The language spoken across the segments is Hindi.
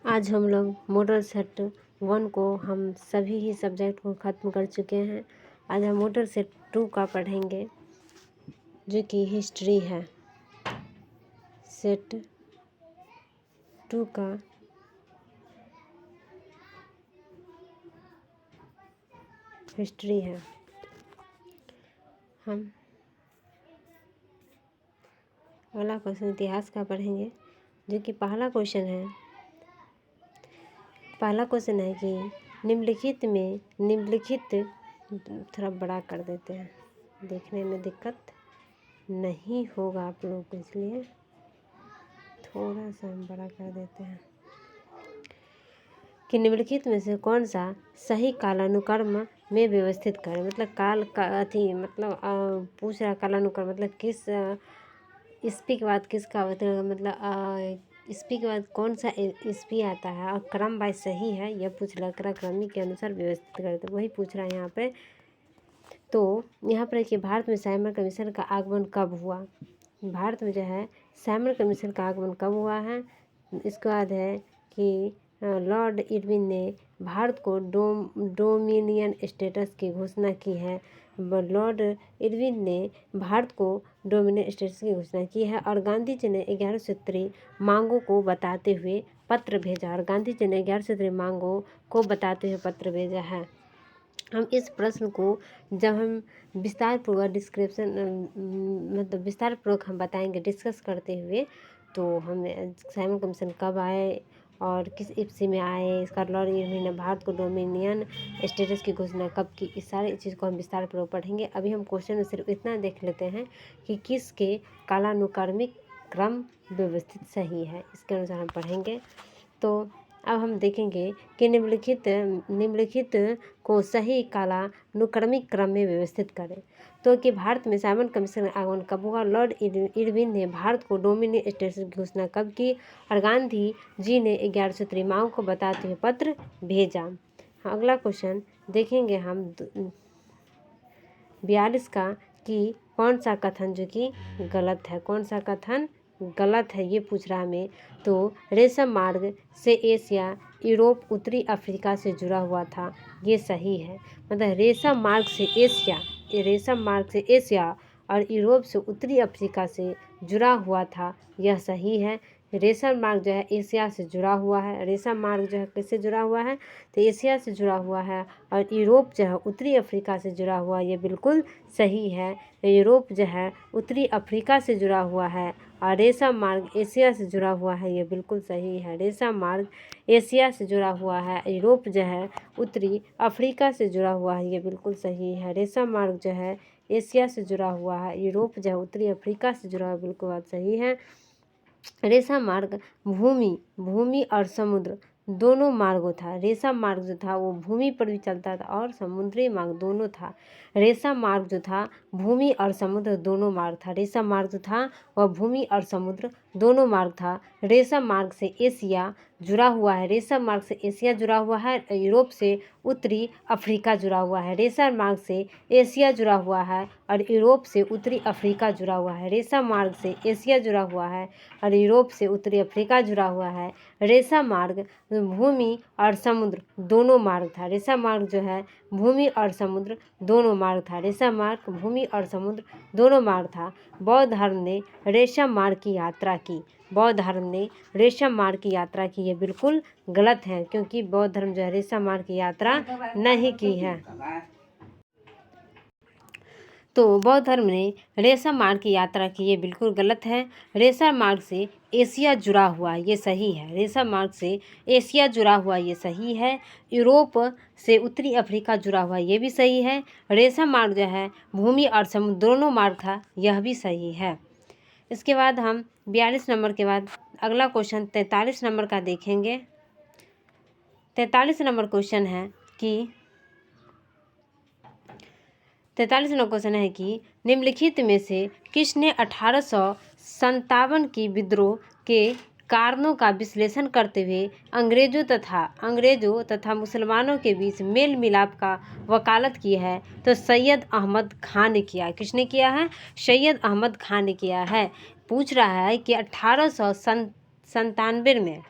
आज हम लोग मोटर सेट 1 को हम सभी ही सब्जेक्ट को ख़त्म कर चुके हैं। आज हम मोटर सेट 2 का पढ़ेंगे जो कि हिस्ट्री है। सेट 2 का हिस्ट्री है। हम अगला क्वेश्चन इतिहास का पढ़ेंगे जो कि पहला क्वेश्चन है कि निम्नलिखित थोड़ा बड़ा कर देते हैं, देखने में दिक्कत नहीं होगा आप लोगों को, इसलिए थोड़ा सा हम बड़ा कर देते हैं कि निम्नलिखित में से कौन सा सही कालानुक्रम में व्यवस्थित करें। मतलब काल का पूछ रहा कालानुक्रम मतलब किस ईस्वी के बाद किसका मतलब ईस्वी के बाद कौन सा ईस्वी आता है और क्रम वाइज सही है, यह पूछ रहा। क्रमी के अनुसार व्यवस्थित करते वही पूछ रहा है यहाँ पे। तो यहाँ पर कि भारत में साइमन कमीशन का आगमन कब हुआ। भारत में जो है साइमन कमीशन का आगमन कब हुआ है। इसके बाद है कि लॉर्ड इरविन ने भारत को डोमिनियन स्टेटस की घोषणा की है। लॉर्ड इरविन ने भारत को डोमिनियन स्टेटस की घोषणा की है और गांधी जी ने 11 सूत्री मांगों को बताते हुए पत्र भेजा पत्र भेजा है। हम इस प्रश्न को जब हम विस्तार पूर्वक हम बताएंगे डिस्कस करते हुए, तो हम साइमन कमीशन कब आए और किस ईस्वी में आए, इसका लॉर्ड इरविन ने भारत को डोमिनियन स्टेटस की घोषणा कब की, इस सारे चीज़ को हम विस्तार पूर्वक पढ़ेंगे। अभी हम क्वेश्चन में सिर्फ इतना देख लेते हैं कि किसके कालानुक्रमिक क्रम व्यवस्थित सही है, इसके अनुसार हम पढ़ेंगे। तो अब हम देखेंगे कि निम्नलिखित को सही कालानुक्रमिक क्रम में व्यवस्थित करें। तो कि भारत में साइमन कमीशन का आगमन कब हुआ, लॉर्ड इरविन ने भारत को डोमिनियन स्टेटस की घोषणा कब की और गांधी जी ने 11 सूत्री मांग को बताते हुए पत्र भेजा। अगला क्वेश्चन देखेंगे हम 42 का कि कौन सा कथन जो कि गलत है, कौन सा कथन गलत है ये पूछ रहा हमें। तो रेशम मार्ग से एशिया, यूरोप, उत्तरी अफ्रीका से जुड़ा हुआ था, ये सही है। मतलब रेशम मार्ग से एशिया और यूरोप से उत्तरी अफ्रीका से जुड़ा हुआ था, यह सही है। रेशम मार्ग जो है एशिया से जुड़ा हुआ है। रेशम मार्ग जो है किससे जुड़ा हुआ है, तो एशिया से जुड़ा हुआ है और यूरोप जो है उत्तरी अफ्रीका से जुड़ा हुआ, ये बिल्कुल सही है। यूरोप जो है उत्तरी अफ्रीका से जुड़ा हुआ है और रेशम मार्ग एशिया से जुड़ा हुआ है, ये बिल्कुल सही है। रेशम मार्ग एशिया से जुड़ा हुआ है, यूरोप जो है उत्तरी अफ्रीका से जुड़ा हुआ है, ये बिल्कुल सही है। रेशम मार्ग जो है एशिया से जुड़ा हुआ है, यूरोप जो है उत्तरी अफ्रीका से जुड़ा हुआ, बिल्कुल बात सही है। रेशम मार्ग भूमि और समुद्र दोनों मार्गों था। रेशम मार्ग जो था वो भूमि पर भी चलता था और समुद्री मार्ग दोनों था। रेशम मार्ग जो था भूमि और समुद्र दोनों मार्ग था। रेशम मार्ग जो था वह भूमि और समुद्र दोनों मार्ग था। रेशम मार्ग से एशिया जुड़ा हुआ है, रेशम मार्ग से एशिया जुड़ा हुआ है, यूरोप से उत्तरी अफ्रीका जुड़ा हुआ है। रेशम मार्ग से एशिया जुड़ा हुआ है और यूरोप से उत्तरी अफ्रीका जुड़ा हुआ है। रेशम मार्ग से एशिया जुड़ा हुआ है और यूरोप से उत्तरी अफ्रीका जुड़ा हुआ है। रेशम मार्ग भूमि और समुद्र दोनों मार्ग था। रेशम मार्ग जो है भूमि और समुद्र दोनों मार्ग था। रेशम मार्ग भूमि और समुद्र दोनों मार्ग था। बौद्ध धर्म ने रेशम मार्ग की यात्रा की। ये बिल्कुल गलत है, क्योंकि बौद्ध धर्म जो है रेशम मार्ग की यात्रा नहीं की है। तो बौद्ध धर्म ने रेशम मार्ग की यात्रा की, ये बिल्कुल गलत है। रेशम मार्ग से एशिया जुड़ा हुआ, ये सही है। रेशम मार्ग से एशिया जुड़ा हुआ, ये सही है। यूरोप से उत्तरी अफ्रीका जुड़ा हुआ, ये भी सही है। रेशम मार्ग जो है भूमि और समुद्र दोनों मार्ग था, यह भी सही है। इसके बाद हम 42 नंबर के बाद अगला क्वेश्चन 43 नंबर का देखेंगे। 43 नंबर क्वेश्चन है कि 43 नंबर क्वेश्चन है कि निम्नलिखित में से किसने 1857 की विद्रोह के कारणों का विश्लेषण करते हुए अंग्रेजों तथा मुसलमानों के बीच मेल मिलाप का वकालत की है। तो सैयद अहमद खान ने किया। किसने किया है, सैयद अहमद खान ने किया है। पूछ रहा है कि 1897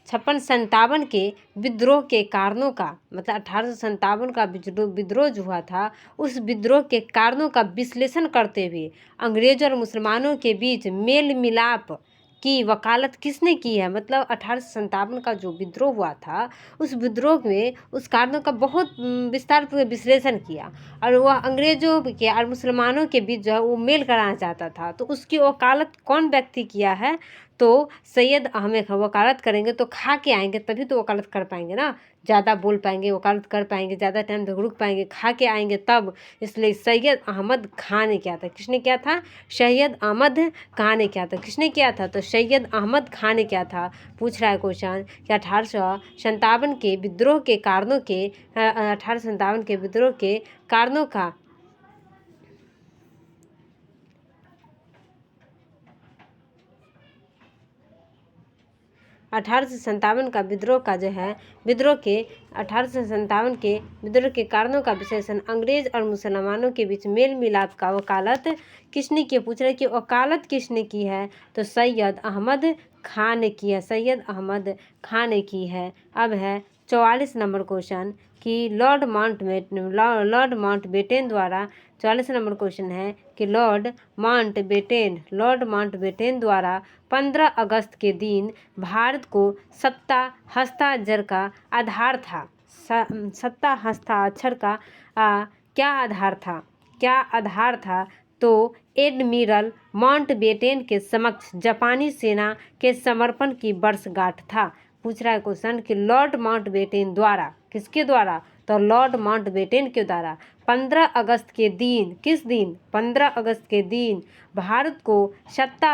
56-57 के विद्रोह के कारणों का, मतलब 1857 का विद्रोह जो हुआ था, उस विद्रोह के कारणों का विश्लेषण करते हुए अंग्रेजों और मुसलमानों के बीच मेल मिलाप की वकालत किसने की है। मतलब 1857 का जो विद्रोह हुआ था, उस विद्रोह में उस कारणों का बहुत विस्तारपूर्वक विश्लेषण किया, और वह अंग्रेजों के और मुसलमानों के बीच जो है वो मेल कराना चाहता था। तो उसकी वकालत कौन व्यक्ति किया है, तो सैयद अहमद। वकालत करेंगे तो खा के आएंगे, तभी तो वकालत कर पाएंगे ना, ज़्यादा बोल पाएंगे, वकालत कर पाएंगे, ज़्यादा टाइम तक रुक पाएंगे, खा के आएंगे तब। इसलिए सैयद अहमद खान ने किया था। किसने किया था? सैयद अहमद खान ने किया था। किसने किया था? तो सैयद अहमद खान ने किया था। पूछ रहा है क्वेश्चन कि 1857 के विद्रोह के कारणों के 1857 के विद्रोह के कारणों का 1857 का विद्रोह का जो है, विद्रोह के 1857 के विद्रोह के कारणों का विश्लेषण, अंग्रेज और मुसलमानों के बीच मेल मिलाप का वकालत किसने की? पूछ रहे कि वकालत किसने की है, तो सैयद अहमद खान ने की है। सैयद अहमद खान ने की है। अब है 44 नंबर क्वेश्चन कि लॉर्ड माउंटबेटन द्वारा, 44 नंबर क्वेश्चन है कि लॉर्ड माउंटबेटन द्वारा 15 अगस्त के दिन भारत को सत्ता हस्ताक्षर का आधार था। सत्ता हस्ताक्षर का क्या आधार था? क्या आधार था? तो एडमिरल माउंटबेटन के समक्ष जापानी सेना के समर्पण की वर्षगांठ था। पूछ रहा है क्वेश्चन कि लॉर्ड माउंटबेटन द्वारा, किसके द्वारा? तो लॉर्ड माउंटबेटन के द्वारा 15 अगस्त के दिन, किस दिन? 15 अगस्त के दिन भारत को सत्ता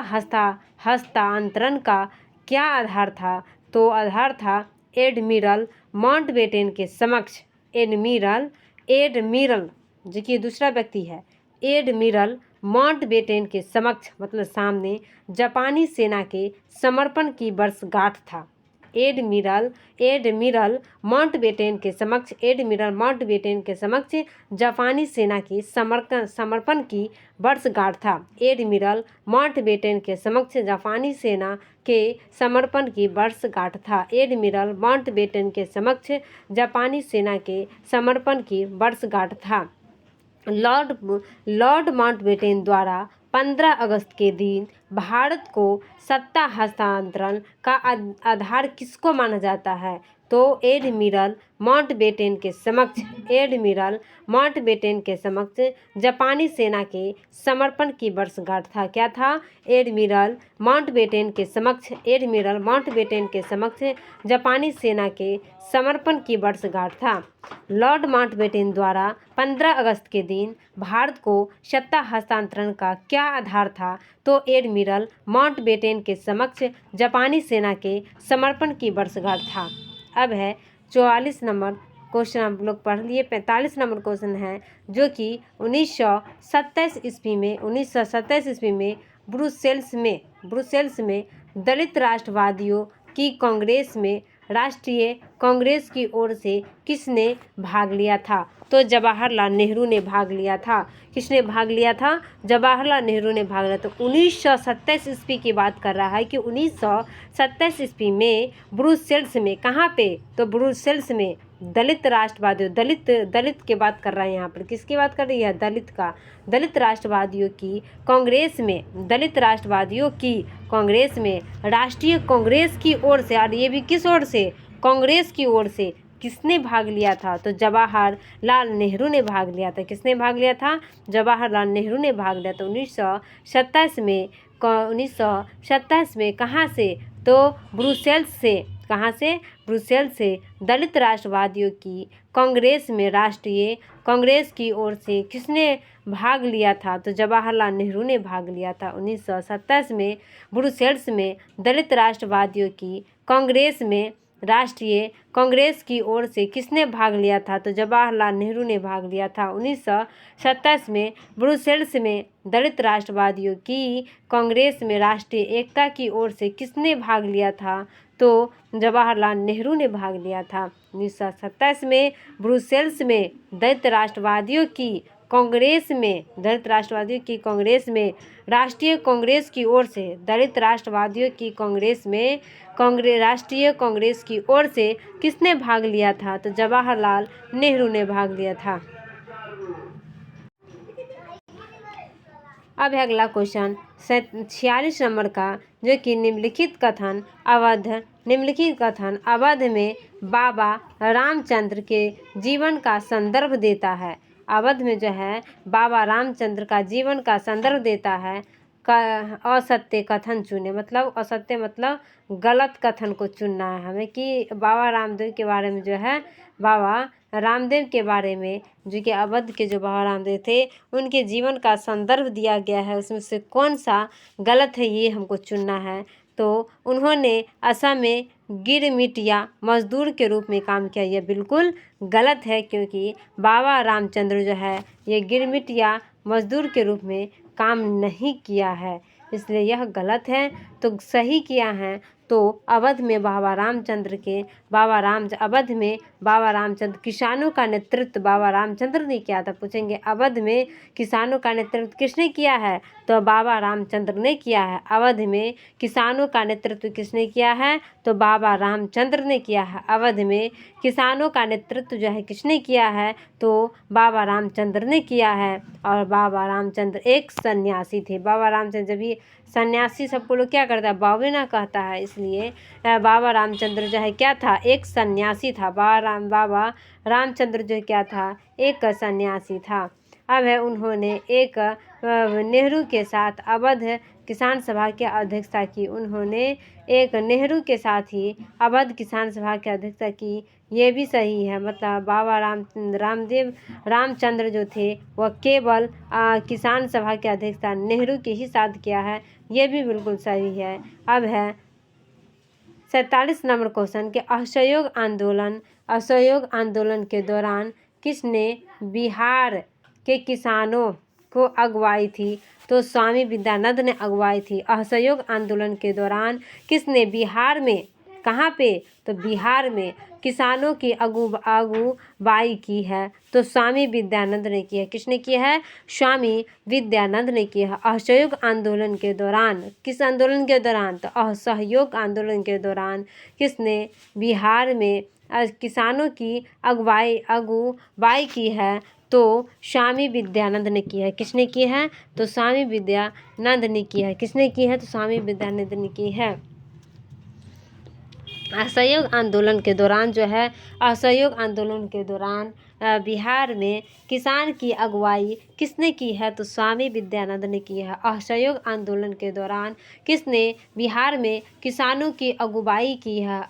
हस्तांतरण का क्या आधार था? तो आधार था एडमिरल माउंटबेटन के समक्ष, एडमिरल जो कि दूसरा व्यक्ति है, एडमिरल माउंटबेटन के समक्ष मतलब सामने जापानी सेना के समर्पण की वर्षगांठ था। एडमिरल माउंटबेटन के समक्ष, एडमिरल माउंटबेटन के समक्ष जापानी सेना की समर्पण की वर्षगांठ था। एडमिरल माउंटबेटन के समक्ष जापानी सेना के समर्पण की वर्षगांठ था। एडमिरल माउंटबेटन के समक्ष जापानी सेना के समर्पण की वर्षगांठ था। लॉर्ड माउंटबेटन द्वारा 15 अगस्त के दिन भारत को सत्ता हस्तांतरण का आधार किसको माना जाता है? तो एडमिरल माउंटबेटन के समक्ष, एडमिरल माउंटबेटन के समक्ष जापानी सेना के समर्पण की वर्षगांठ था। क्या था? एडमिरल माउंटबेटन के समक्ष, एडमिरल माउंटबेटन के समक्ष जापानी सेना के समर्पण की वर्षगांठ था। लॉर्ड माउंटबेटन द्वारा 15 अगस्त के दिन भारत को सत्ता हस्तांतरण का क्या आधार था? तो एडमिरल माउंटबेटन के समक्ष जापानी सेना के समर्पण की वर्षगांठ था। अब है 44 नंबर क्वेश्चन हम लोग पढ़ लिए। 45 नंबर क्वेश्चन है जो कि 1927 ईस्वी में ब्रुसेल्स में दलित राष्ट्रवादियों की कांग्रेस में राष्ट्रीय कांग्रेस की ओर से किसने भाग लिया था? तो जवाहरलाल नेहरू ने भाग लिया था। किसने भाग लिया था? जवाहरलाल नेहरू ने भाग लिया। तो 1927 ईस्वी की बात कर रहा है कि 1927 ईस्वी में ब्रुसेल्स में, कहाँ पे? तो ब्रुसेल्स में दलित राष्ट्रवादियों, दलित की बात कर रहा है यहाँ पर। किसकी बात कर रही है? दलित का। दलित राष्ट्रवादियों की कांग्रेस में, दलित राष्ट्रवादियों की कांग्रेस में राष्ट्रीय कांग्रेस की ओर से, और ये भी किस ओर से? कांग्रेस की ओर से किसने भाग लिया था? तो जवाहरलाल नेहरू ने भाग लिया था। किसने भाग लिया था? जवाहरलाल नेहरू ने भाग लिया था 1927 में। 1927 में कहाँ से? तो ब्रुसेल्स से। कहाँ से? ब्रुसेल्स से दलित राष्ट्रवादियों की कांग्रेस में राष्ट्रीय कांग्रेस की ओर से किसने भाग लिया था? तो जवाहरलाल नेहरू ने भाग लिया था 1927 में। ब्रुसेल्स में दलित राष्ट्रवादियों की कांग्रेस में राष्ट्रीय कांग्रेस की ओर से किसने भाग लिया था? तो जवाहरलाल नेहरू ने भाग लिया था 1927 में। ब्रुसेल्स में दलित राष्ट्रवादियों की कांग्रेस में राष्ट्रीय एकता की ओर से किसने भाग लिया था? तो जवाहरलाल नेहरू ने भाग लिया था 1927 में। ब्रुसेल्स में दलित राष्ट्रवादियों की कांग्रेस में, दलित राष्ट्रवादियों की कांग्रेस में, राष्ट्रीय कांग्रेस की ओर से, दलित राष्ट्रवादियों की कांग्रेस में राष्ट्रीय कांग्रेस की ओर से किसने भाग लिया था? तो जवाहरलाल नेहरू ने भाग लिया था। अब है अगला क्वेश्चन 46 नंबर का, जो कि निम्नलिखित कथन अवध में बाबा रामचंद्र के जीवन का संदर्भ देता है। अवध में जो है बाबा रामचंद्र का जीवन का संदर्भ देता है। असत्य कथन चुने, मतलब असत्य मतलब गलत कथन को चुनना है हमें, कि बाबा रामदेव के बारे में जो है, बाबा रामदेव के बारे में, जो कि अवध के जो बाबा रामदेव थे उनके जीवन का संदर्भ दिया गया है, उसमें से कौन सा गलत है ये हमको चुनना है। तो उन्होंने असम में गिरमिटिया मजदूर के रूप में काम किया, यह बिल्कुल गलत है, क्योंकि बाबा रामचंद्र जो है ये गिरमिटिया मजदूर के रूप में काम नहीं किया है, इसलिए यह गलत है। तो सही किया है तो अवध में अवध में बाबा रामचंद्र किसानों का नेतृत्व बाबा रामचंद्र ने किया था। पूछेंगे अवध में किसानों का नेतृत्व किसने किया है? तो बाबा रामचंद्र ने किया है। अवध में किसानों का नेतृत्व किसने किया है? तो बाबा रामचंद्र ने किया है। अवध में किसानों का नेतृत्व जो है किसने किया है? तो बाबा रामचंद्र ने किया है। और बाबा रामचंद्र एक सन्यासी थे। बाबा रामचंद्र, जब ये सन्यासी सबको लोग क्या करता है, बाबे ना कहता है, इसलिए बाबा रामचंद्र जो है क्या था? एक सन्यासी था। बाबा रामचंद्र जो क्या था? एक सन्यासी था। अब है उन्होंने एक नेहरू के साथ अवध किसान सभा की अध्यक्षता की। उन्होंने एक नेहरू के साथ ही अवध किसान सभा की अध्यक्षता की, ये भी सही है। मतलब बाबा रामचंद्र जो थे वह केवल किसान सभा की अध्यक्षता नेहरू के ही साथ किया है, ये भी बिल्कुल सही है। अब है 47 नंबर क्वेश्चन के असहयोग आंदोलन के दौरान किसने बिहार के किसानों को अगुवाई थी? तो स्वामी विद्यानंद ने अगुवाई थी। असहयोग आंदोलन के दौरान किसने बिहार में, कहाँ पे? तो बिहार में किसानों की अगुवाई की है, तो स्वामी विद्यानंद ने की है। किसने की है? स्वामी विद्यानंद ने की है। असहयोग आंदोलन के दौरान, किस आंदोलन के दौरान? तो असहयोग आंदोलन के दौरान किसने बिहार में किसानों की अगुवाई की है? तो स्वामी विद्यानंद ने की है। किसने की है? तो स्वामी विद्यानंद ने की है। किसने की है? तो स्वामी विद्यानंद ने की है। असहयोग आंदोलन के दौरान जो है, असहयोग आंदोलन के दौरान बिहार में किसान की अगुवाई किसने की है? तो स्वामी विद्यानंद ने की है। असहयोग आंदोलन के दौरान किसने बिहार में किसानों की अगुवाई की है?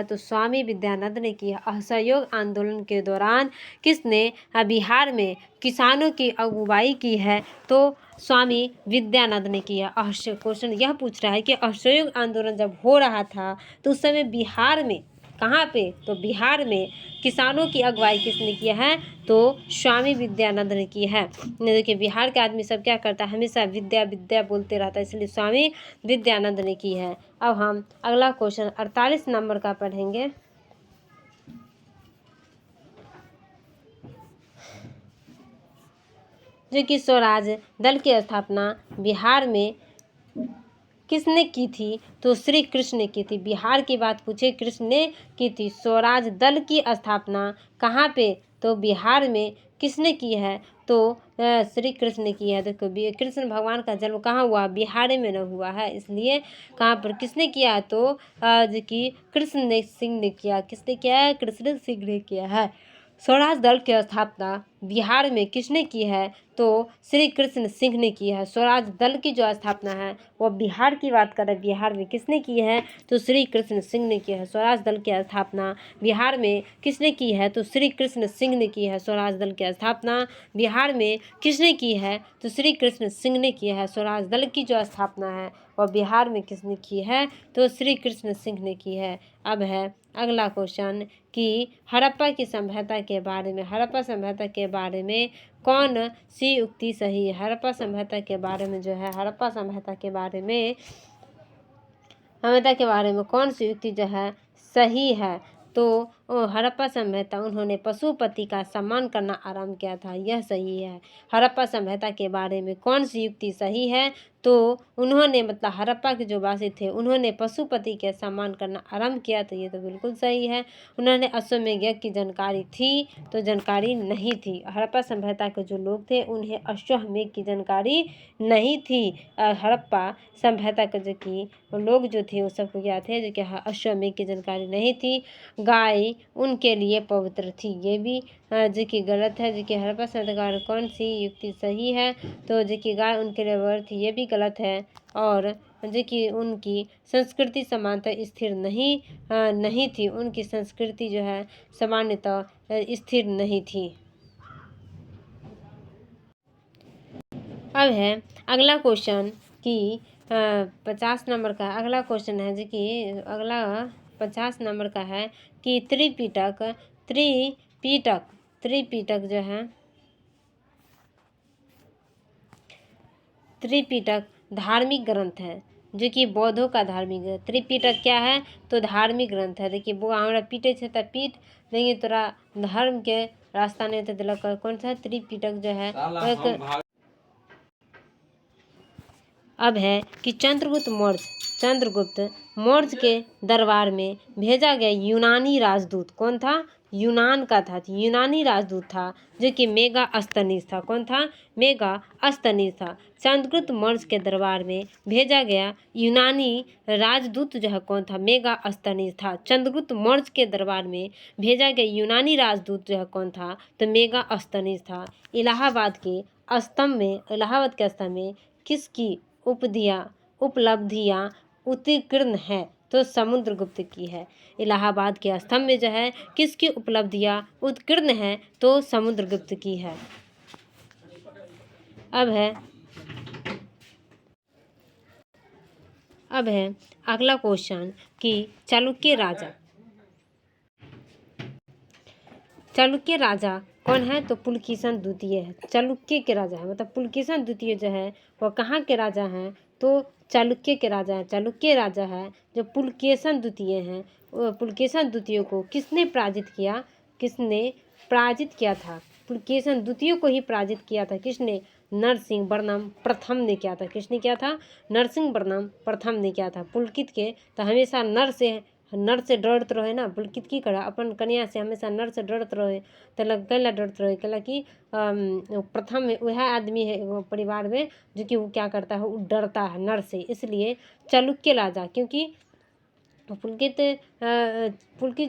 तो स्वामी विद्यानंद ने की है। असहयोग आंदोलन के दौरान किसने बिहार में किसानों की अगुवाई की है? तो स्वामी विद्यानंद ने की है। क्वेश्चन यह पूछ रहा है कि असहयोग आंदोलन जब हो रहा था तो उस समय बिहार में, कहाँ पे? तो बिहार में किसानों की अगुवाई किसने किया है? तो स्वामी विद्यानंद ने की है। देखिए बिहार के आदमी सब क्या करता है, हमेशा विद्या विद्या बोलते रहता है, इसलिए स्वामी विद्यानंद ने की है। अब हम अगला क्वेश्चन 48 नंबर का पढ़ेंगे, जो कि स्वराज दल की स्थापना बिहार में किसने की थी? तो श्री कृष्ण ने की थी। बिहार की बात पूछे, कृष्ण ने की थी। स्वराज दल की स्थापना कहाँ पे? तो बिहार में किसने की है? तो श्री कृष्ण ने की है। देखो कृष्ण भगवान का जन्म कहाँ हुआ? बिहार में न हुआ है, इसलिए कहाँ पर किसने किया? तो जो कि कृष्ण सिंह ने किया। किसने किया है? कृष्ण सिंह ने किया है। स्वराज दल की स्थापना बिहार में किसने की है? तो श्री कृष्ण सिंह ने की है। स्वराज दल की जो स्थापना है वो बिहार की बात कर रहे हैं, बिहार में किसने की है? तो श्री कृष्ण सिंह ने की है। स्वराज दल की स्थापना बिहार में किसने की है? तो श्री कृष्ण सिंह ने की है। स्वराज दल की स्थापना बिहार में किसने की है? तो श्री कृष्ण सिंह ने की है। स्वराज दल की जो स्थापना है वह बिहार में किसने की है? तो श्री कृष्ण सिंह ने की है। अब है अगला क्वेश्चन कि हड़प्पा की सभ्यता के बारे में, हड़प्पा सभ्यता के बारे में कौन सी उक्ति सही है? हड़प्पा सभ्यता के बारे में जो है, हड़प्पा सभ्यता के बारे में कौन सी उक्ति जो है सही है? तो हड़प्पा सभ्यता उन्होंने पशुपति का सम्मान करना आरंभ किया था, यह सही है। हड़प्पा सभ्यता के बारे में कौन सी युक्ति सही है? तो उन्होंने मतलब हड़प्पा के जो वासी थे उन्होंने पशुपति के सम्मान करना आरंभ किया, तो ये तो बिल्कुल सही है। उन्होंने अश्वमेध यज्ञ की जानकारी थी, तो जानकारी नहीं थी। हड़प्पा सभ्यता के जो लोग थे उन्हें अश्वमेध की जानकारी नहीं थी। हड़प्पा सभ्यता के जो कि लोग जो थे वो सबको क्या थे, जो कि अश्वमेध की जानकारी नहीं थी। गाय उनके लिए पवित्र थी, ये भी जो कि गलत है। जो कि हड़प्पा सभ्यता का कौन सी युक्ति सही है? तो जो कि गाय उनके लिए पवित्र थी, ये भी गलत है। और जो कि उनकी संस्कृति सामान्यतः स्थिर नहीं थी, उनकी संस्कृति जो है सामान्यतः स्थिर नहीं थी। अब है अगला क्वेश्चन कि 50 नंबर का अगला क्वेश्चन है, जो कि अगला 50 नंबर का है कि त्रिपिटक जो है त्रिपिटक धार्मिक ग्रंथ है, जो कि बौद्धों का धार्मिक ग्रंथ। त्रिपिटक क्या है? तो धार्मिक ग्रंथ है। देखिए वो हमारा पीटे छे तो पीठ देंगे तोरा धर्म के रास्ता नहीं तो दिलक। कौन सा त्रिपिटक जो है एक। अब है कि चंद्रगुप्त मौर्य के दरबार में भेजा गया यूनानी राजदूत कौन था? यूनान का था, यूनानी राजदूत था, जो कि मेगास्थनीज था। कौन था? मेगास्थनीज था। चंद्रगुप्त मौर्य के दरबार में भेजा गया यूनानी राजदूत जो है कौन था? मेगास्थनीज था। चंद्रगुप्त मौर्य के दरबार में भेजा गया यूनानी राजदूत जो है कौन था? तो मेगास्थनीज था। इलाहाबाद के स्तंभ में किसकी उपलब्धियां उत्कीर्ण है? तो समुद्रगुप्त की है। इलाहाबाद के स्तंभ में जो है किसकी उपलब्धियां उत्कीर्ण है? तो समुद्रगुप्त की है। अब है अगला क्वेश्चन कि चालुक्य राजा कौन है? तो पुलकेशिन द्वितीय है। चालुक्य के राजा है, मतलब पुलकेशिन द्वितीय जो है वह कहाँ के राजा हैं? तो चालुक्य के राजा है। चालुक्य राजा है जो पुलकेशिन द्वितीय हैं। पुलकेशिन द्वितीय को किसने पराजित किया था? पुलकेशिन द्वितीय को ही पराजित किया था। किसने? नरसिंह वर्मन प्रथम ने किया था। किसने किया था? नरसिंह वर्मन प्रथम ने किया था। पुलकित के तो हमेशा नर से डरत रहे ना। पुलकित की करा अपन कन्या से हमेशा नर से डरत रहे, तो कैला डरत रहे कैला कि प्रथम में वह आदमी है वो परिवार में जो कि वो क्या करता है, वो डरता है नर से। इसलिए चालुक्य राजा, क्योंकि पुलकित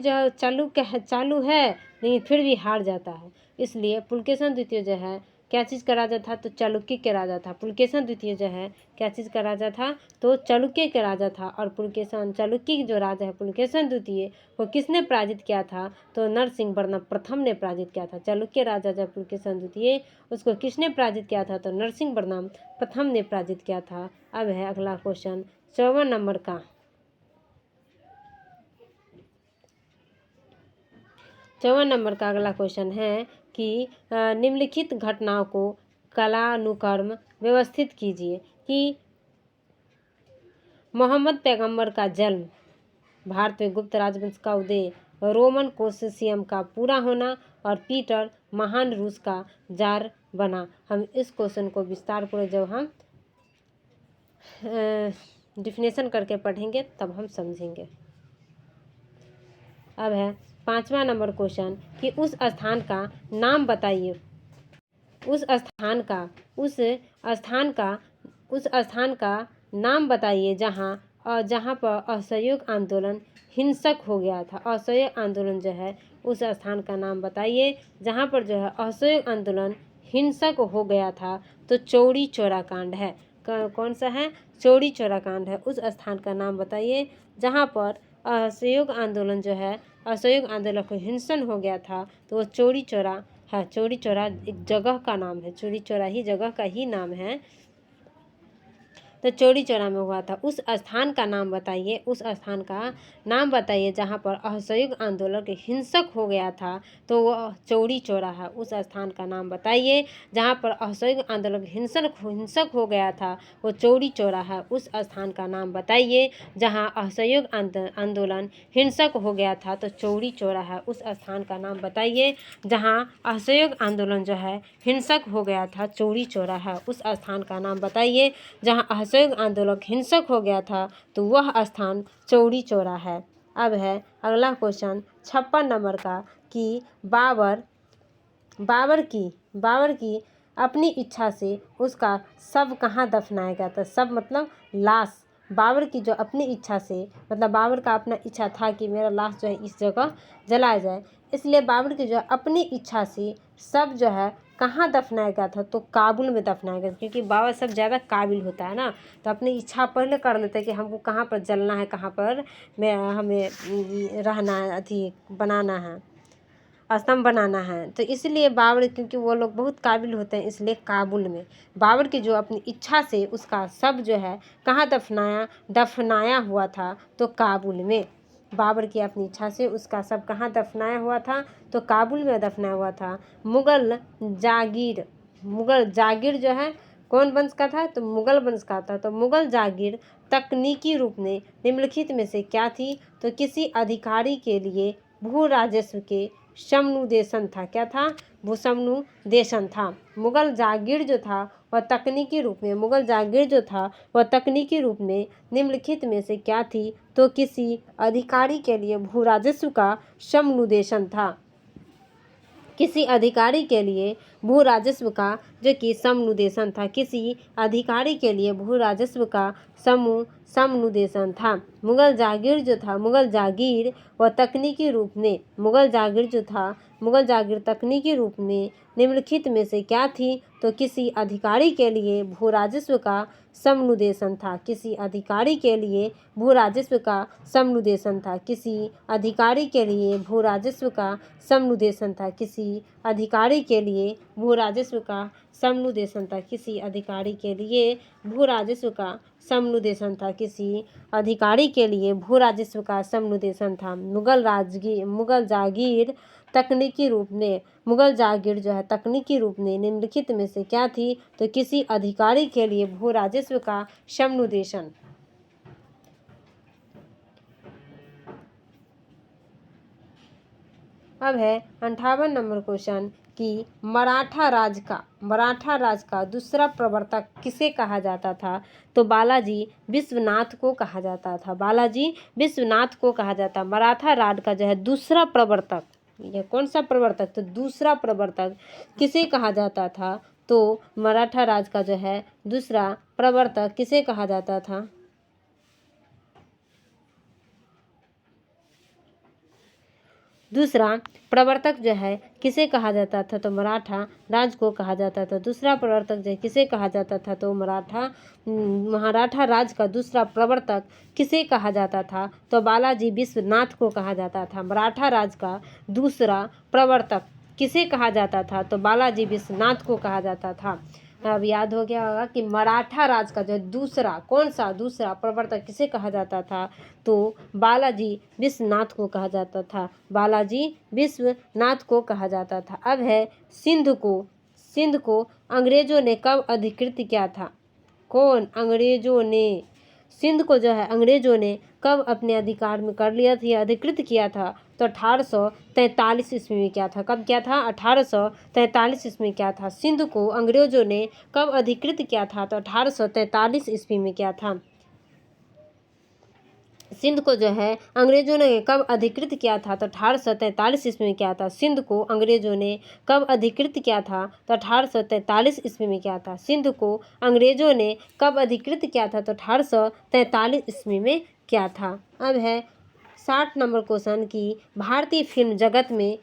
जो चालू है लेकिन फिर भी हार जाता है, इसलिए पुलकेशिन द्वितीय जो है क्या चीज़ का राजा था? तो चालुक्य के राजा था। पुलकेशिन द्वितीय जो है क्या चीज़ का राजा था? तो चालुक्य के राजा था। और चालुक्य के जो राजा है पुलकेशिन द्वितीय को किसने पराजित किया था? तो नरसिंह वर्मन प्रथम ने पराजित किया था। चालुक्य राजा जब पुलकेशिन द्वितीय उसको किसने पराजित किया था? तो नरसिंह वर्मन प्रथम ने पराजित किया था। अब है अगला क्वेश्चन 54 नंबर का। 54 नंबर का अगला क्वेश्चन है कि निम्नलिखित घटनाओं को कालानुक्रम व्यवस्थित कीजिए कि मोहम्मद पैगंबर का जन्म, भारत में गुप्त राजवंश का उदय, रोमन कोलिसियम का पूरा होना और पीटर महान रूस का जार बना। हम इस क्वेश्चन को विस्तार पूर्वक जब हम डिफिनेशन करके पढ़ेंगे तब हम समझेंगे। अब है 5वां नंबर क्वेश्चन कि उस स्थान का नाम बताइए। उस स्थान का नाम बताइए जहाँ पर असहयोग आंदोलन हिंसक हो गया था। असहयोग आंदोलन जो है उस स्थान का नाम बताइए जहाँ पर जो है असहयोग आंदोलन हिंसक हो गया था। तो चौरी चौरा कांड है। कौन सा है? चौरी चौरा कांड है। उस स्थान का नाम बताइए जहाँ पर असहयोग आंदोलन जो है असहयोग आंदोलन को हिंसन हो गया था, तो वो चौरी चौरा है। चौरी चौरा एक जगह का नाम है, चौरी चौरा ही जगह का ही नाम है। तो चौरी चौरा में हुआ था। उस स्थान का नाम बताइए, उस स्थान का नाम बताइए जहाँ पर असहयोग आंदोलन के हिंसक हो गया था, तो वह चौरी चौरा है। उस स्थान का नाम बताइए जहाँ पर असहयोग आंदोलन हिंसक हो गया था, वो चौरी चौरा है। उस स्थान का नाम बताइए जहाँ असहयोग आंदोलन हिंसक हो गया था, तो चौरी चौरा है। उस स्थान का नाम बताइए जहाँ असहयोग आंदोलन जो है हिंसक हो गया था, चौरी चौरा है। उस स्थान का नाम बताइए जहाँ असहयोग आंदोलन हिंसक हो गया था, तो वह स्थान चौरी चौरा है। अब है अगला क्वेश्चन 56 नंबर का कि बाबर की अपनी इच्छा से उसका शव कहाँ दफनाया गया था। शव मतलब लाश। बाबर की जो अपनी इच्छा से, मतलब बाबर का अपना इच्छा था कि मेरा लाश जो है इस जगह जलाया जाए, इसलिए बाबर की जो अपनी इच्छा से शव जो है कहाँ दफनाया गया था, तो काबुल में दफनाया गया, क्योंकि बाबा सब ज़्यादा काबिल होता है ना, तो अपनी इच्छा पहले कर लेते हैं कि हमको कहाँ पर जलना है, कहाँ पर हमें रहना है, अथी बनाना है, स्तंभ बनाना है। तो इसलिए बाबर, क्योंकि वो लोग बहुत काबिल होते हैं, इसलिए काबुल में। बाबर की जो अपनी इच्छा से उसका शव जो है कहाँ दफनाया हुआ था, तो काबुल में। बाबर की अपनी इच्छा से उसका शव कहाँ दफनाया हुआ था, तो काबुल में दफनाया हुआ था। मुगल जागीर जो है कौन वंश का था, तो मुगल वंश का था। तो मुगल जागीर तकनीकी रूप में निम्नलिखित में से क्या थी, तो किसी अधिकारी के लिए भू राजस्व के समनुदेशन था। क्या था, भू समनुदेशन था। मुगल जागीर जो था वह तकनीकी रूप में निम्नलिखित में से क्या थी, तो किसी अधिकारी के लिए भू राजस्व का समनुदेशन था। किसी अधिकारी के लिए भू राजस्व का जो कि समनुदेशन था, किसी अधिकारी के लिए भू राजस्व का समनुदेशन था। मुगल जागीर वह तकनीकी रूप में, मुगल जागीर तकनीकी रूप में निम्नलिखित में से क्या थी, तो किसी अधिकारी के लिए भू राजस्व का समनुदेशन था। किसी अधिकारी के लिए भू राजस्व का समनुदेशन था। किसी अधिकारी के लिए भू राजस्व का समनुदेशन था। किसी अधिकारी के लिए भू राजस्व का समनुदेशन था। किसी अधिकारी के लिए भू राजस्व का समनुदेशन था। किसी अधिकारी के लिए भू राजस्व का समनुदेशन था। मुगल जागीर तकनीकी रूप में, मुगल जागीर जो है तकनीकी रूप में निम्नलिखित में से क्या थी, तो किसी अधिकारी के लिए भू राजस्व का समनुदेशन। अब है 58 नंबर क्वेश्चन कि मराठा राज का दूसरा प्रवर्तक किसे कहा जाता था, तो बालाजी विश्वनाथ को कहा जाता था। बालाजी विश्वनाथ को कहा जाता। मराठा राज का जो है दूसरा प्रवर्तक, यह कौन सा प्रवर्तक, तो दूसरा प्रवर्तक किसे कहा जाता था, तो मराठा राज का जो है दूसरा प्रवर्तक किसे कहा जाता था, दूसरा प्रवर्तक जो है किसे कहा जाता था, तो मराठा राज को कहा जाता था। दूसरा प्रवर्तक जो है किसे कहा जाता था, तो मराठा राज का दूसरा प्रवर्तक किसे कहा जाता था, तो बालाजी विश्वनाथ को कहा जाता था। मराठा राज का दूसरा प्रवर्तक किसे कहा जाता था, तो बालाजी विश्वनाथ को कहा जाता था। अब याद हो गया होगा कि मराठा राज का जो दूसरा दूसरा प्रवर्तक किसे कहा जाता था, तो बालाजी विश्वनाथ को कहा जाता था। बालाजी विश्वनाथ को कहा जाता था। अब है सिंध को अंग्रेजों ने कब अधिकृत किया था, सिंध को जो है अंग्रेजों ने कब अपने अधिकार में कर लिया था, अधिकृत किया था, तो 1843 ईस्वी में क्या था। कब क्या था, 1843 ईस्वी में क्या था। सिंध को अंग्रेजों ने कब अधिकृत किया था, तो 1843 ईस्वी में क्या था। सिंध को जो है अंग्रेजों ने कब अधिकृत किया था, तो 1843 ईस्वी में क्या था। सिंध को अंग्रेजों ने कब अधिकृत किया था, तो 1843 ईस्वी में क्या था। सिंध को अंग्रेजों ने कब अधिकृत किया था, तो 1843 ईस्वी में क्या था। अब है 60 नंबर क्वेश्चन की भारतीय फिल्म जगत में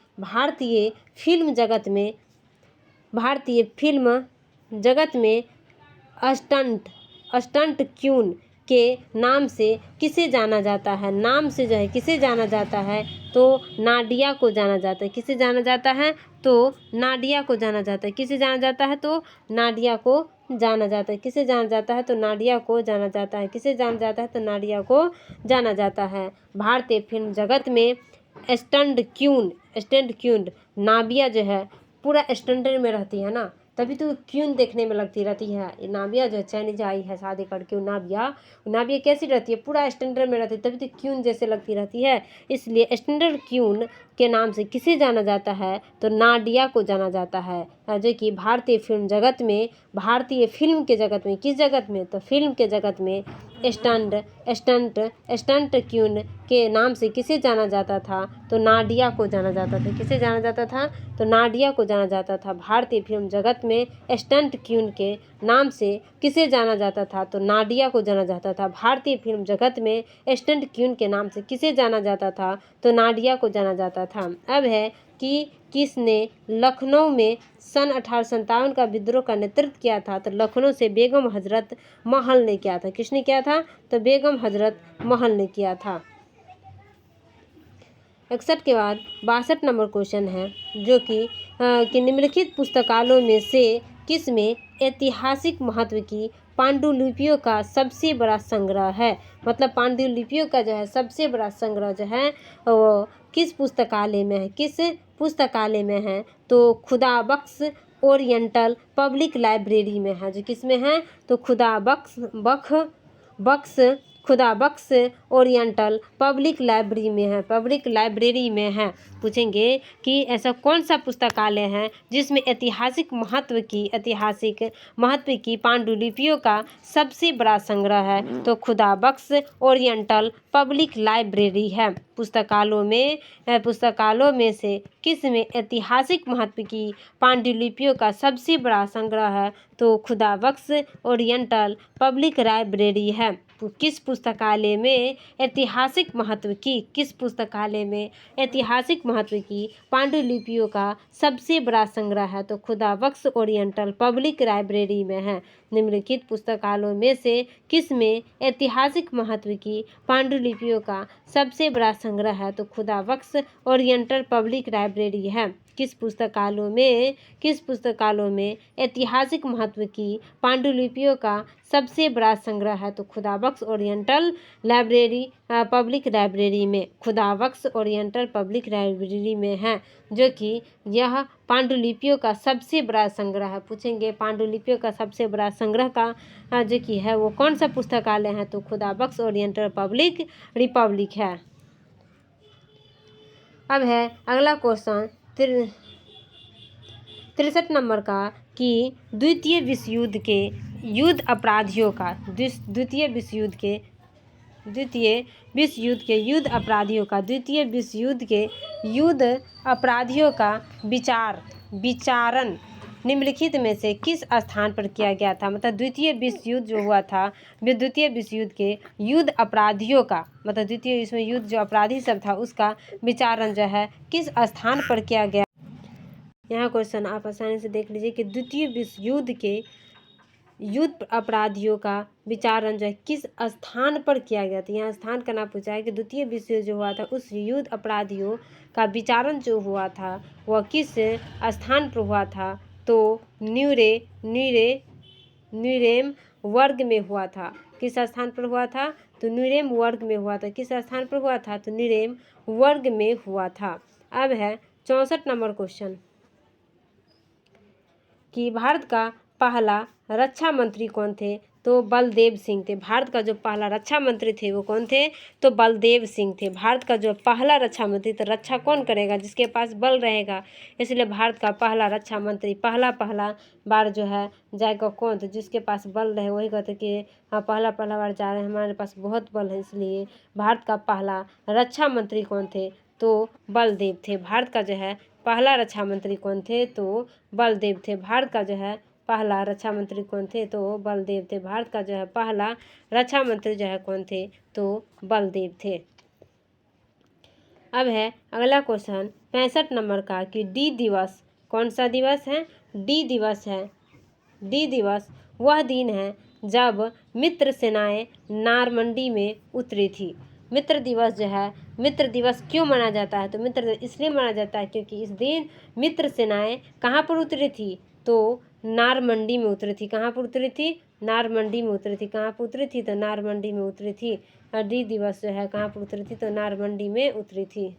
स्टंट क्वीन के नाम से किसे जाना जाता है, किसे जाना जाता है, तो नाडिया को जाना जाता है। किसे जाना जाता है, तो नाडिया को जाना जाता है। किसे जाना जाता है, तो नाडिया को जाना जाता है? किसे जाना जाता है? तो नाडिया को जाना जाता है। किसे जाना जाता है? तो नाडिया को जाना जाता है। भारतीय फिल्म जगत में स्टंट क्वीन नाबिया जो है पूरा स्टंट में रहती है ना, तभी तो क्वीन देखने में लगती रहती है। ये नाबिया जो चाइनीज आई है शादी करके, नाबिया कैसी रहती है? पूरा स्टैंडर्ड में रहती है, तभी तो क्वीन जैसे लगती रहती है। इसलिए स्टैंडर्ड क्वीन के नाम से किसे जाना जाता है? तो नाडिया को जाना जाता है। जो कि भारतीय फिल्म जगत में, भारतीय फिल्म के जगत में, किस जगत में? तो फिल्म के जगत में स्टंट क्वीन के नाम से किसे जाना जाता था? तो नाडिया को जाना जाता था। किसे जाना जाता था? तो नाडिया को जाना जाता था। भारतीय फिल्म जगत में स्टंट क्वीन के नाम से किसे जाना जाता था? तो नाडिया को जाना जाता था। भारतीय फिल्म जगत में स्टंट क्वीन के नाम से किसे जाना जाता था? तो नाडिया को जाना जाता था। अब है कि किसने लखनऊ में सन 1857 का विद्रोह का नेतृत्व किया था? तो लखनऊ से बेगम हजरत महल ने किया था। किसने किया था? तो बेगम हजरत महल ने किया था। 61 के बाद 62 नंबर क्वेश्चन है, जो कि निम्नलिखित पुस्तकालयों में से किस में ऐतिहासिक महत्व की पांडुलिपियों का सबसे बड़ा संग्रह है? मतलब पांडुलिपियों का जो है सबसे बड़ा संग्रह जो है वो किस पुस्तकालय में है? किस पुस्तकालय में है? तो खुदाबख्श ओरिएंटल पब्लिक लाइब्रेरी में है। जो किस में है? तो खुदाबख्श ओरिएंटल पब्लिक लाइब्रेरी में है। पब्लिक लाइब्रेरी में है। पूछेंगे कि ऐसा कौन सा पुस्तकालय है जिसमें ऐतिहासिक महत्व की पांडुलिपियों का सबसे बड़ा संग्रह है? तो खुदाबख्श ओरिएंटल पब्लिक लाइब्रेरी है। पुस्तकालयों में से किस में ऐतिहासिक महत्व की पांडुलिपियों का सबसे बड़ा संग्रह है? तो खुदाबख्श ओरिएंटल पब्लिक लाइब्रेरी है। किस पुस्तकालय में ऐतिहासिक महत्व की पांडुलिपियों का सबसे बड़ा संग्रह है? तो खुदाबख्श ओरिएंटल पब्लिक लाइब्रेरी में है। निम्नलिखित पुस्तकालयों में से किस में ऐतिहासिक महत्व की पांडुलिपियों का सबसे बड़ा संग्रह है? तो खुदाबख्श ओरिएंटल पब्लिक लाइब्रेरी है। किस पुस्तकालयों में ऐतिहासिक महत्व की पांडुलिपियों का सबसे बड़ा संग्रह है? तो खुदाबख्श ओरिएंटल पब्लिक लाइब्रेरी में। खुदाबख्श ओरिएंटल पब्लिक लाइब्रेरी में है, जो कि यह पांडुलिपियों का सबसे बड़ा संग्रह है। पूछेंगे पांडुलिपियों का सबसे बड़ा संग्रह का जो कि है वो कौन सा पुस्तकालय है? तो खुदाबख्श ओरिएंटल पब्लिक रिपब्लिक है। अब है अगला क्वेश्चन 63 नंबर का कि द्वितीय विश्व युद्ध के युद्ध अपराधियों का विचारण निम्नलिखित में से किस स्थान पर किया गया था? मतलब द्वितीय विश्व युद्ध जो हुआ था, द्वितीय विश्व युद्ध के युद्ध अपराधियों का, मतलब द्वितीय विश्व युद्ध जो अपराधी सब था उसका विचारण जो है किस स्थान पर किया गया? यहाँ क्वेश्चन आप आसानी से देख लीजिए कि द्वितीय विश्व युद्ध के युद्ध अपराधियों का विचारण जो है किस स्थान पर किया गया था। यहाँ स्थान का नाम पूछा है कि द्वितीय विश्व युद्ध जो हुआ था उस युद्ध अपराधियों का विचारण जो हुआ था वह किस स्थान पर हुआ था? तो न्यूरेम वर्ग में हुआ था। किस स्थान पर हुआ था? तो न्यूरेम वर्ग में हुआ था। किस स्थान पर हुआ था? तो न्यूरेम वर्ग में हुआ था। अब है 64 नंबर क्वेश्चन कि भारत का पहला रक्षा मंत्री कौन थे? तो बलदेव सिंह थे। भारत का जो पहला रक्षा मंत्री थे वो कौन थे? तो बलदेव सिंह थे। भारत का जो पहला रक्षा मंत्री, तो रक्षा कौन करेगा? जिसके पास बल रहेगा। इसलिए भारत का पहला रक्षा मंत्री पहला बार जो है जाएगा कौन? तो जिसके पास बल रहे वही कहते कि हाँ पहला बार जा रहे हैं, हमारे पास बहुत बल है। इसलिए भारत का पहला रक्षा मंत्री कौन थे? तो बलदेव थे। भारत का जो है पहला रक्षा मंत्री कौन थे? तो बलदेव थे। भारत का जो है पहला रक्षा मंत्री कौन थे? तो बलदेव थे। भारत का जो है पहला रक्षा मंत्री जो है कौन थे? तो बलदेव थे। अब है अगला क्वेश्चन 65 नंबर का कि डी दिवस कौन सा दिवस है? डी दिवस वह दिन है जब मित्र सेनाएं नारमंडी में उतरी थी। मित्र दिवस क्यों मनाया जाता है? तो मित्र दिवस इसलिए मनाया जाता है क्योंकि इस दिन मित्र सेनाएं कहाँ पर उतरी थी? तो नारमंडी में उतरी थी। कहाँ पर उतरी थी? नारमंडी में उतरी थी। कहाँ पर उतरी थी? तो नारमंडी में उतरी थी। और डी दिवस जो है कहाँ पर उतरी थी? तो नारमंडी में उतरी थी।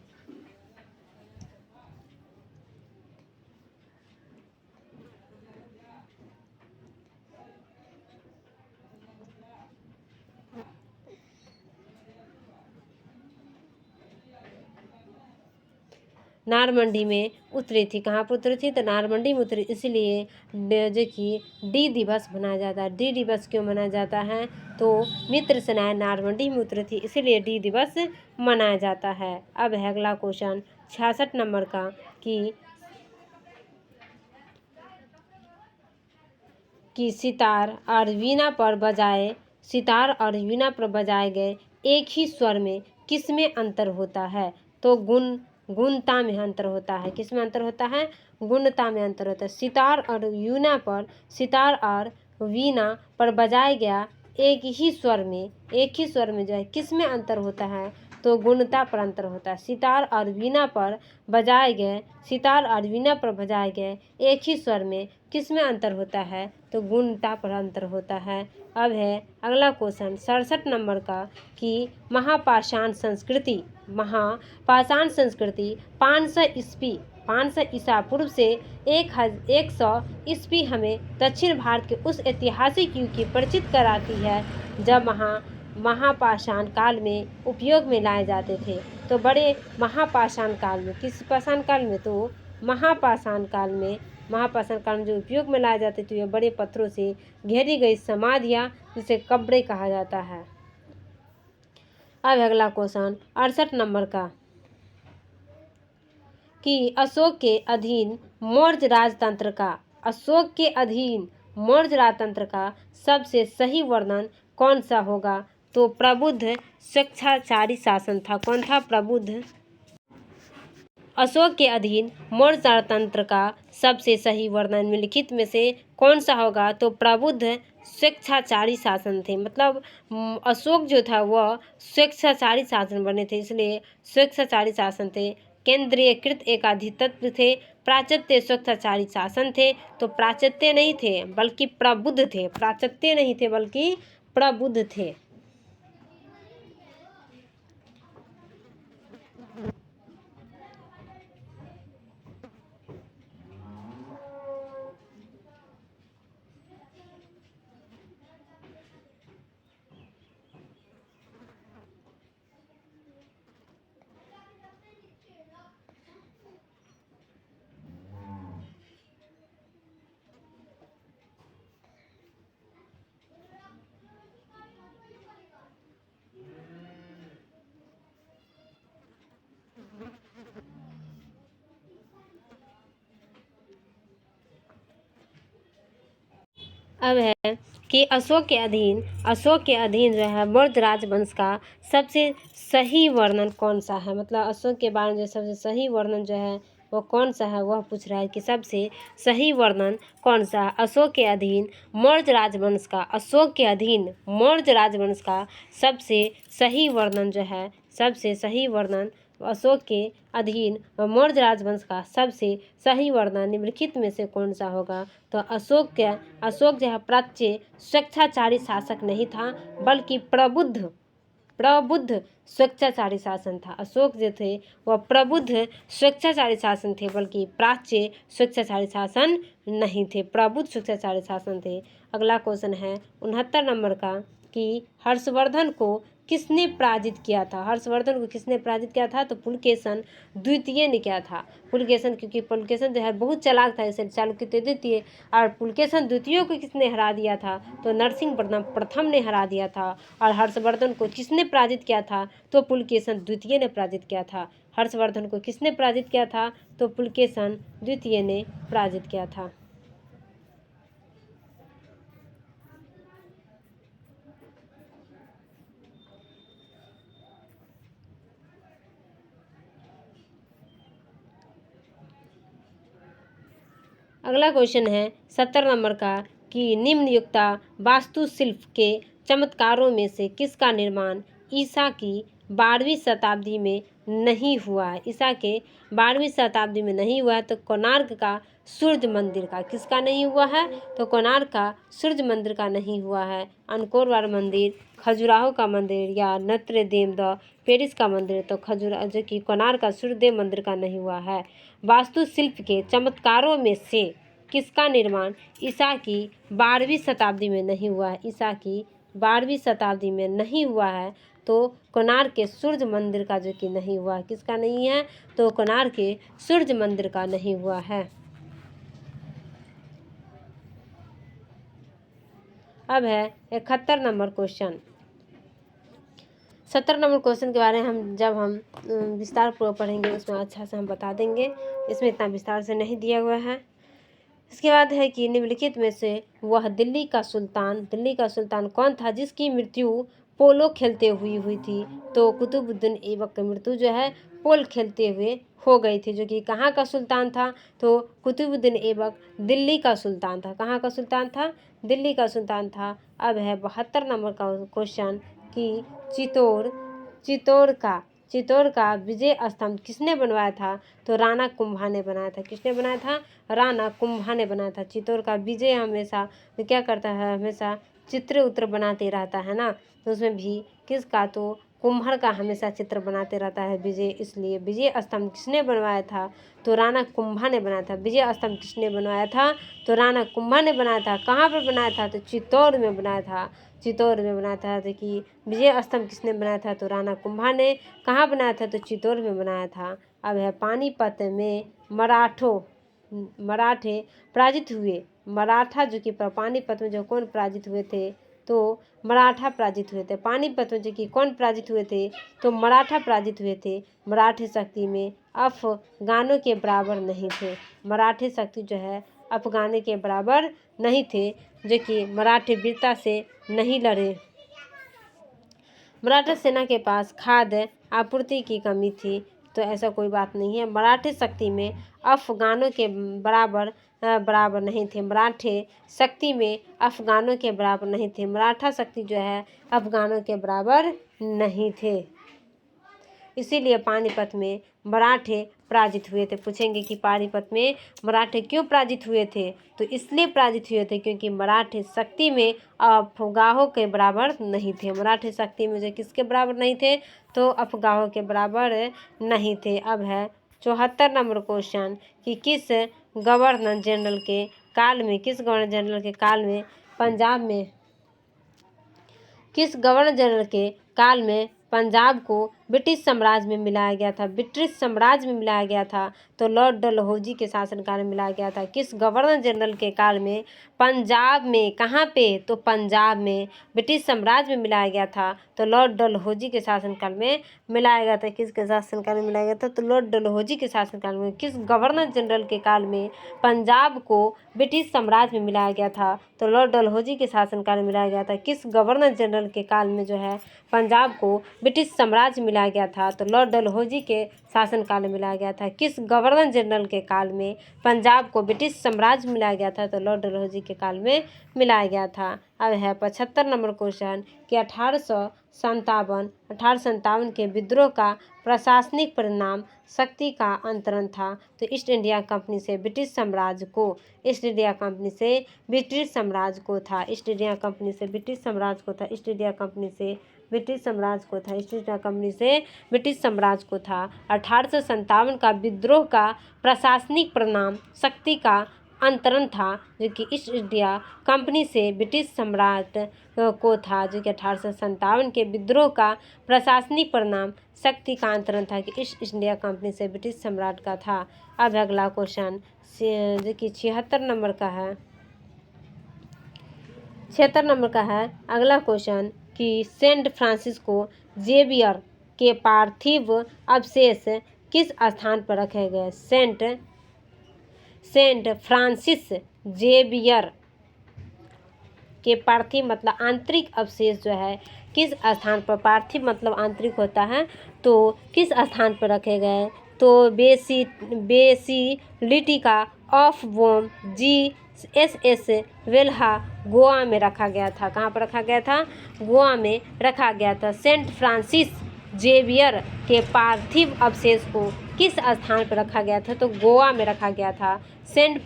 नारमंडी में उतरी थी। कहाँ पर उतरी थी? तो नारमंडी में उतरी, इसलिए जो कि डी दिवस मनाया जाता है। डी दिवस क्यों मनाया जाता है? तो मित्र सेनाएं नारमंडी में उतरी थी, इसलिए डी दिवस मनाया जाता है। अब है अगला क्वेश्चन 66 नंबर का कि सितार और वीणा पर बजाए गए एक ही स्वर में किस में अंतर होता है? तो गुणता में अंतर होता है। किस में अंतर होता है? गुणता में अंतर होता है। सितार और वीणा पर बजाया गया एक ही स्वर में जो है किस में अंतर होता है? तो गुणता पर अंतर होता है। सितार और वीणा पर बजाए गए एक ही स्वर में किस में अंतर होता है? तो गुणता पर अंतर होता है। अब है अगला क्वेश्चन 67 नंबर का कि महापाषाण संस्कृति 500 ईसा पूर्व से 100 ईस्वी हमें दक्षिण भारत के उस ऐतिहासिक युग की परिचित कराती है जब महापाषाण काल में उपयोग में लाए जाते थे। तो बड़े महापाषाण काल में, किस पाषाण काल में? तो महापाषाण काल में जो उपयोग में लाए जाते थे, बड़े पत्थरों से घेरी गई समाधियाँ, जिसे कब्रें कहा जाता है। अब अगला क्वेश्चन 68 नंबर का कि अशोक के अधीन मौर्य राजतंत्र का सबसे सही वर्णन कौन सा होगा? तो प्रबुद्ध स्वेच्छाचारी शासन था। कौन था? प्रबुद्ध। अशोक के अधीन मौर्य राजतंत्र का सबसे सही वर्णन निम्नलिखित में से कौन सा होगा? तो प्रबुद्ध स्वेच्छाचारी शासन थे। मतलब अशोक जो था वह स्वेच्छाचारी शासन बने थे, इसलिए स्वेच्छाचारी शासन थे। केंद्रीयकृत एकाधिपत्य थे। प्राचत्य स्वेच्छाचारी शासन थे। तो प्राचत्य नहीं थे बल्कि प्रबुद्ध थे। प्राचत्य नहीं थे बल्कि प्रबुद्ध थे। अब है कि अशोक के अधीन जो है मौर्य राजवंश का सबसे सही वर्णन कौन सा है? मतलब अशोक के बारे में जो सबसे सही वर्णन जो है वो कौन सा है, वह पूछ रहा है कि सबसे सही वर्णन कौन सा है? अशोक के अधीन मौर्य राजवंश का सबसे सही वर्णन जो है, अशोक के अधीन मौर्य राजवंश का सबसे सही वर्णन निम्नलिखित में से कौन सा होगा? तो अशोक जो है प्राच्य स्वेच्छाचारी शासक नहीं था बल्कि प्रबुद्ध स्वेच्छाचारी शासन था। अशोक जो थे वह प्रबुद्ध स्वेच्छाचारी शासन थे बल्कि प्राच्य स्वेच्छाचारी शासन नहीं थे, प्रबुद्ध स्वेच्छाचारी शासन थे। अगला क्वेश्चन है 69 नंबर का कि हर्षवर्धन को किसने पराजित किया था? तो पुलकेशन द्वितीय ने किया था। क्योंकि पुलकेशन जो है बहुत चालाक था, इसे चालुक्य द्वितीय, और पुलकेशन द्वितीय को किसने हरा दिया था? तो नरसिंह प्रथम ने हरा दिया था। और हर्षवर्धन को किसने पराजित किया था? तो पुलकेशन द्वितीय ने पराजित किया था। हर्षवर्धन को किसने पराजित किया था? तो पुलकेशन द्वितीय ने पराजित किया था। अगला क्वेश्चन है 70 नंबर का कि निम्नयुक्त वास्तुशिल्प के चमत्कारों में से किसका निर्माण ईसा की 12वीं शताब्दी में नहीं हुआ है, ईसा के 12वीं शताब्दी में नहीं हुआ है। तो कोणार्क का सूर्य मंदिर का किसका नहीं हुआ है? तो कोणार्क का सूर्य मंदिर का नहीं हुआ है। अंकोर वाट मंदिर, खजुराहो का मंदिर या नोत्र डेम द पेरिस का मंदिर, तो जो कि कोणार्क का सूर्यदेव मंदिर का नहीं हुआ है। वास्तुशिल्प के चमत्कारों में से किसका निर्माण ईसा की 12वीं शताब्दी में नहीं हुआ है? ईसा की 12वीं शताब्दी में नहीं हुआ है। तो कोणार्क के सूर्य मंदिर का जो कि नहीं हुआ है, किसका नहीं है? तो कोणार्क के सूर्य मंदिर का नहीं हुआ है। अब है 71 नंबर क्वेश्चन। 70 नंबर क्वेश्चन के बारे में जब हम विस्तार पूर्वक पढ़ेंगे उसमें अच्छा से हम बता देंगे, इसमें इतना विस्तार से नहीं दिया हुआ है। इसके बाद है कि निम्नलिखित में से वह दिल्ली का सुल्तान कौन था जिसकी मृत्यु पोलो खेलते हुई थी? तो कुतुबुद्दीन ऐबक की मृत्यु जो है पोल खेलते हुए हो गई थी। जो कि कहाँ का सुल्तान था? तो कुतुबुद्दीन ऐबक दिल्ली का सुल्तान था। कहाँ का सुल्तान था? दिल्ली का सुल्तान था। अब है 72 नंबर का क्वेश्चन कि चित्तौड़ का विजय स्तंभ किसने बनवाया था? तो राणा कुंभा ने बनाया था। किसने बनाया था? राणा कुंभा ने बनाया था। चित्तौड़ का विजय हमेशा क्या करता है? हमेशा चित्र उत्र बनाते रहता है ना, तो उसमें भी किसका? तो कुम्हार का हमेशा चित्र बनाते रहता है विजय, इसलिए विजय स्तंभ किसने बनवाया था? तो राणा कुंभा ने बनाया था। विजय स्तंभ किसने बनवाया था? तो राणा कुंभा ने बनाया था। कहाँ पर बनाया था? तो चित्तौड़ में बनाया था। चित्तौड़ में बनाया था। देखिए विजय स्तंभ किसने बनाया था? तो राणा कुंभा ने। कहाँ बनाया था? तो चित्तौड़ में बनाया था। अब है पानीपत में मराठे पराजित हुए। मराठा जो कि पानीपत में जो कौन पराजित हुए थे? तो मराठा पराजित हुए थे। पानीपत में जो कि कौन पराजित हुए थे? तो मराठा पराजित हुए थे। मराठे शक्ति में अफगानों के बराबर नहीं थे। मराठे शक्ति जो है अफगानों के बराबर नहीं थे, जो कि मराठे वीरता से नहीं लड़े। मराठा सेना के पास खाद्य आपूर्ति की कमी थी, तो ऐसा कोई बात नहीं है। मराठे शक्ति में अफगानों के बराबर नहीं थे। मराठे शक्ति में अफगानों के बराबर नहीं थे। मराठा शक्ति जो है अफगानों के बराबर नहीं थे, इसीलिए पानीपत में मराठे पराजित हुए थे। पूछेंगे कि पानीपत में मराठे क्यों पराजित हुए थे? तो इसलिए पराजित हुए थे क्योंकि मराठे शक्ति में अफगाहों के बराबर नहीं थे। मराठे शक्ति में जो किसके बराबर नहीं थे? तो अफगाहों के बराबर नहीं थे। अब है 74 नंबर क्वेश्चन कि किस गवर्नर जनरल के काल में पंजाब को ब्रिटिश साम्राज्य में मिलाया गया था? ब्रिटिश साम्राज्य में मिलाया गया था, तो लॉर्ड डलहौजी के शासनकाल में मिलाया गया था। किस गवर्नर जनरल के काल में पंजाब में, कहाँ पे? तो पंजाब में ब्रिटिश साम्राज्य में मिलाया गया था, तो लॉर्ड डलहौजी के शासनकाल में मिलाया गया था। किसके शासनकाल में मिलाया गया था? तो लॉर्ड डलहौजी के शासनकाल में। किस गवर्नर जनरल के काल में पंजाब को ब्रिटिश साम्राज्य में मिलाया गया था? तो लॉर्ड डलहौजी के शासनकाल में मिलाया गया था। किस गवर्नर जनरल के काल में जो है पंजाब को ब्रिटिश साम्राज्य मिलाया गया था? तो लॉर्ड डलहौजी के शासनकाल में मिलाया गया था। किस गवर्नर जनरल के काल में पंजाब को ब्रिटिश साम्राज्य मिलाया गया था? तो लॉर्ड डलहौजी के काल में मिलाया गया था। अब है 75 नंबर क्वेश्चन कि 1857 के विद्रोह का प्रशासनिक परिणाम शक्ति का अंतरण था। तो ईस्ट इंडिया कंपनी से ब्रिटिश साम्राज्य को था। ईस्ट इंडिया कंपनी से ब्रिटिश साम्राज्य को था। 1857 का विद्रोह का प्रशासनिक परिणाम शक्ति का अंतरण था, जो कि ईस्ट इंडिया कंपनी से ब्रिटिश साम्राज्य को था। जो कि 1857 के विद्रोह का प्रशासनिक परिणाम शक्ति का अंतरण था कि ईस्ट इंडिया कंपनी से ब्रिटिश सम्राट का था। अब अगला क्वेश्चन जो कि 76 नंबर का है। 76 नंबर का है अगला क्वेश्चन कि सेंट फ्रांसिस्को जेवियर के पार्थिव अवशेष किस स्थान पर रखे गए? सेंट फ्रांसिस जेवियर के पार्थिव मतलब आंतरिक अवशेष जो है किस स्थान पर, पार्थिव मतलब आंतरिक होता है, तो किस स्थान पर रखे गए? तो basilica of bomb GSS Velha Goa में रखा गया था। कहाँ पर रखा गया था? गोवा में रखा गया था। सेंट फ्रांसिस जेवियर के पार्थिव अवशेष को किस स्थान पर रखा गया था? तो गोवा में रखा गया था। सेंट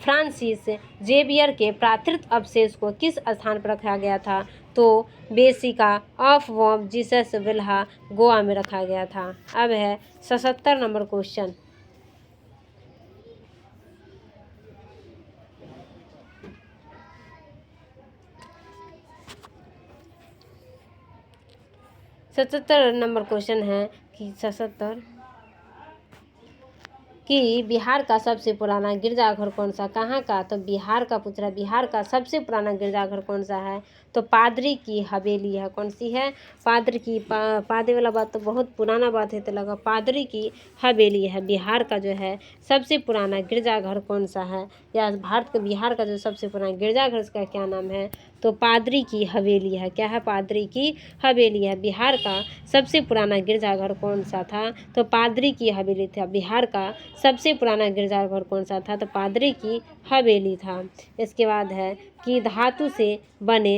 फ्रांसिस जेवियर के पार्थिव अवशेष को किस स्थान पर रखा गया था? तो बेसिका ऑफ बॉम जीसस विल्हा गोवा में रखा गया था। अब है 77 नंबर क्वेश्चन। सतहत्तर नंबर क्वेश्चन है कि 77 कि बिहार का सबसे पुराना गिरजाघर कौन सा? कहाँ का? तो बिहार का पूछ रहा है। बिहार का सबसे पुराना गिरजाघर कौन सा है? तो पादरी की हवेली है। कौन सी है? पादरी की। पादरी वाला बात तो बहुत पुराना बात है, तो लगा पादरी की हवेली है। बिहार का जो है सबसे पुराना गिरजाघर कौन सा है, या भारत का बिहार का जो सबसे पुराना गिरजाघर उसका क्या नाम है? तो पादरी की हवेली है। क्या है? पादरी की हवेली है। बिहार का सबसे पुराना गिरजाघर कौन सा था? तो पादरी की हवेली था। बिहार का सबसे पुराना गिरजाघर कौन सा था? तो पादरी की हवेली था। इसके बाद है कि धातु से बने